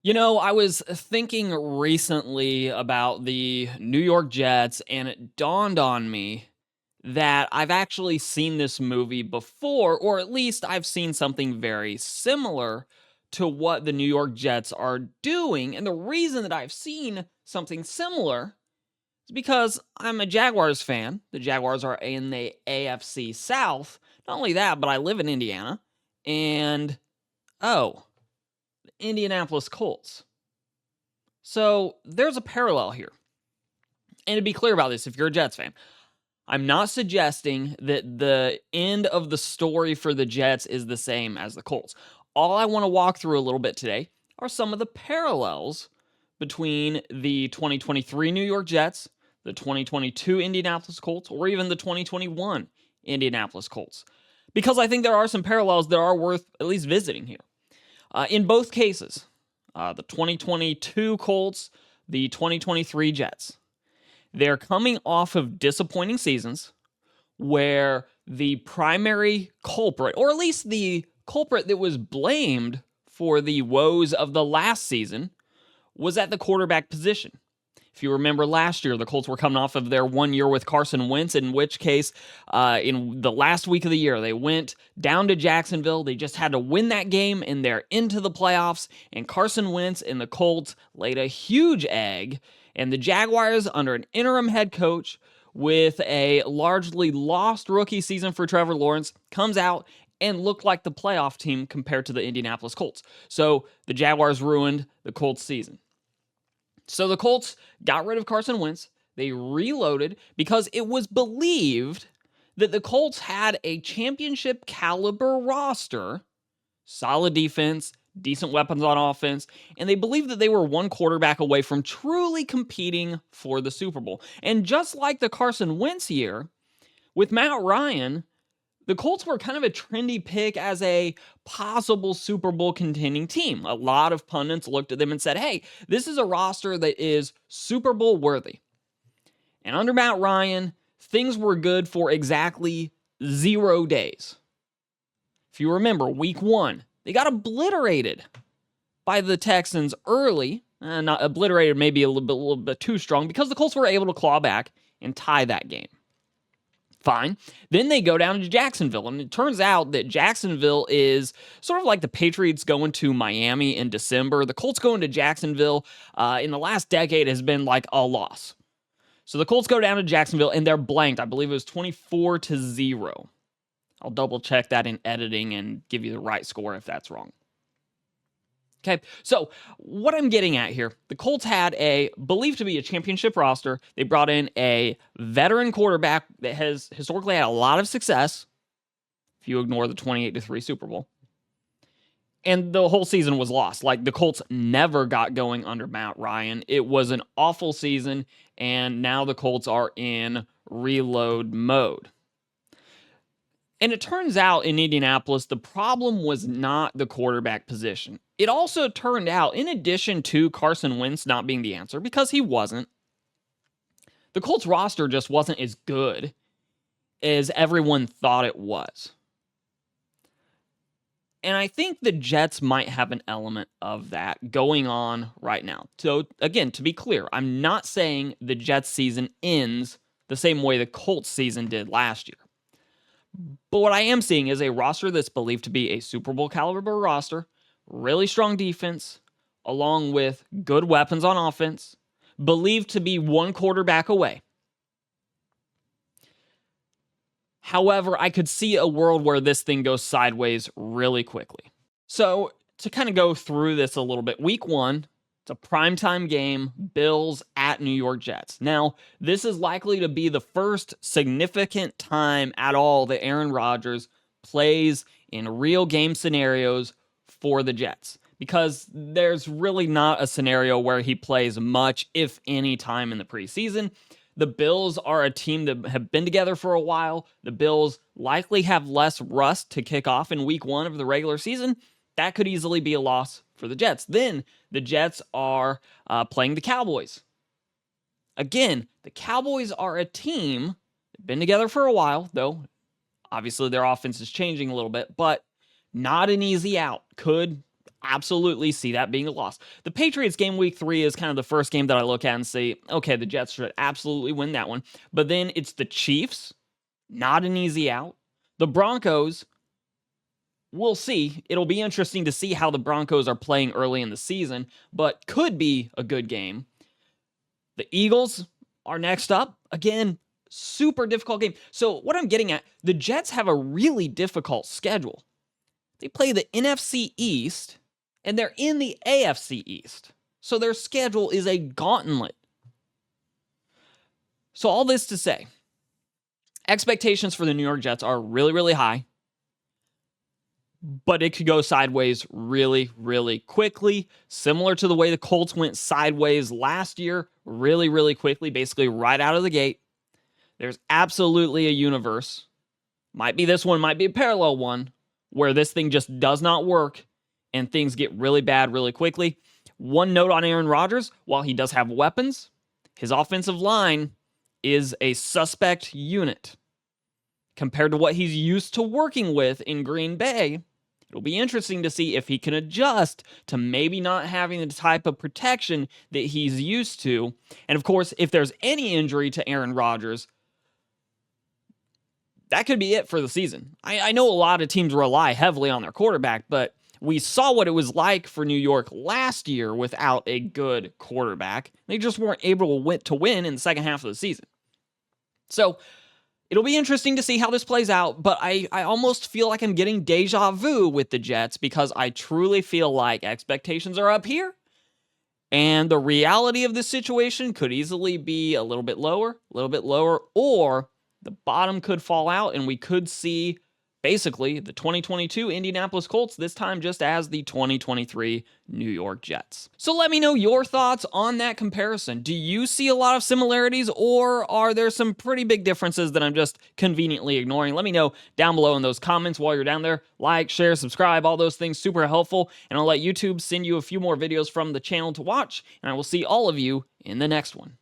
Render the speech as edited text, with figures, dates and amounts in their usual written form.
I was thinking recently about the New York Jets, and it dawned on me that I've actually seen this movie before, or at least I've seen something very similar to what the New York Jets are doing. And the reason that I've seen something similar is because I'm a Jaguars fan. The Jaguars are in the AFC South. Not only that, but I live in Indiana. And, oh, the Indianapolis Colts. So there's a parallel here. And to be clear about this, if you're a Jets fan, I'm not suggesting that the end of the story for the Jets is the same as the Colts. All I want to walk through a little bit today are some of the parallels between the 2023 New York Jets, the 2022 Indianapolis Colts, or even the 2021 Indianapolis Colts. Because I think there are some parallels that are worth at least visiting here. In both cases, the 2022 Colts, the 2023 Jets. They're coming off of disappointing seasons where the primary culprit, or at least the culprit that was blamed for the woes of the last season, was at the quarterback position. If you remember last year, the Colts were coming off of their 1 year with Carson Wentz, in which case, in the last week of the year, they went down to Jacksonville. They just had to win that game, and they're into the playoffs. And Carson Wentz and the Colts laid a huge egg. And the Jaguars, under an interim head coach with a largely lost rookie season for Trevor Lawrence, comes out and looked like the playoff team compared to the Indianapolis Colts. So the Jaguars ruined the Colts season. So the Colts got rid of Carson Wentz. They reloaded because it was believed that the Colts had a championship caliber roster, solid defense, decent weapons on offense, and they believed that they were one quarterback away from truly competing for the Super Bowl. And just like the Carson Wentz year, with Matt Ryan, the Colts were kind of a trendy pick as a possible Super Bowl contending team. A lot of pundits looked at them and said, hey, this is a roster that is Super Bowl worthy. And under Matt Ryan, things were good for exactly 0 days. If you remember, week 1, they got obliterated by the Texans early. Not obliterated, maybe a little bit too strong, because the Colts were able to claw back and tie that game. Fine. Then they go down to Jacksonville, and it turns out that Jacksonville is sort of like the Patriots going to Miami in December. The Colts going to Jacksonville in the last decade has been like a loss. So the Colts go down to Jacksonville, and they're blanked. I believe it was 24-0. I'll double check that in editing and give you the right score if that's wrong. Okay, so what I'm getting at here, the Colts had a believed to be a championship roster. They brought in a veteran quarterback that has historically had a lot of success, if you ignore the 28-3 Super Bowl. And the whole season was lost. Like, the Colts never got going under Matt Ryan. It was an awful season, and now the Colts are in reload mode. And it turns out in Indianapolis, the problem was not the quarterback position. It also turned out, in addition to Carson Wentz not being the answer, because he wasn't, the Colts roster just wasn't as good as everyone thought it was. And I think the Jets might have an element of that going on right now. So, again, to be clear, I'm not saying the Jets season ends the same way the Colts season did last year. But what I am seeing is a roster that's believed to be a Super Bowl caliber roster, really strong defense, along with good weapons on offense, believed to be one quarterback away. However, I could see a world where this thing goes sideways really quickly. So, to kind of go through this a little bit, week 1, it's a primetime game, Bills at New York Jets. Now, this is likely to be the first significant time at all that Aaron Rodgers plays in real game scenarios for the Jets, because there's really not a scenario where he plays much, if any, time in the preseason. The Bills are a team that have been together for a while. The Bills likely have less rust to kick off in week 1 of the regular season. That could easily be a loss for the Jets. Then the Jets are playing the Cowboys. Again, the Cowboys are a team that have been together for a while, though obviously their offense is changing a little bit, but not an easy out. Could absolutely see that being a loss. The Patriots game week 3 is kind of the first game that I look at and say, okay, the Jets should absolutely win that one. But then it's the Chiefs, not an easy out. The Broncos, we'll see. It'll be interesting to see how the Broncos are playing early in the season, but could be a good game. The Eagles are next up. Again, super difficult game. So what I'm getting at, the Jets have a really difficult schedule. They play the NFC East, and they're in the AFC East. So their schedule is a gauntlet. So all this to say, expectations for the New York Jets are really, really high, but it could go sideways really, really quickly, similar to the way the Colts went sideways last year, really, really quickly, basically right out of the gate. There's absolutely a universe, might be this one, might be a parallel one, where this thing just does not work and things get really bad really quickly. One note on Aaron Rodgers, while he does have weapons, his offensive line is a suspect unit. Compared to what he's used to working with in Green Bay, it'll be interesting to see if he can adjust to maybe not having the type of protection that he's used to. And of course, if there's any injury to Aaron Rodgers, that could be it for the season. I know a lot of teams rely heavily on their quarterback, but we saw what it was like for New York last year without a good quarterback. They just weren't able to win in the second half of the season. So it'll be interesting to see how this plays out, but I almost feel like I'm getting deja vu with the Jets because I truly feel like expectations are up here, and the reality of this situation could easily be a little bit lower, or the bottom could fall out, and we could see basically the 2022 Indianapolis Colts, this time just as the 2023 New York Jets. So let me know your thoughts on that comparison. Do you see a lot of similarities, or are there some pretty big differences that I'm just conveniently ignoring? Let me know down below in those comments while you're down there. Like, share, subscribe, all those things, super helpful. And I'll let YouTube send you a few more videos from the channel to watch, and I will see all of you in the next one.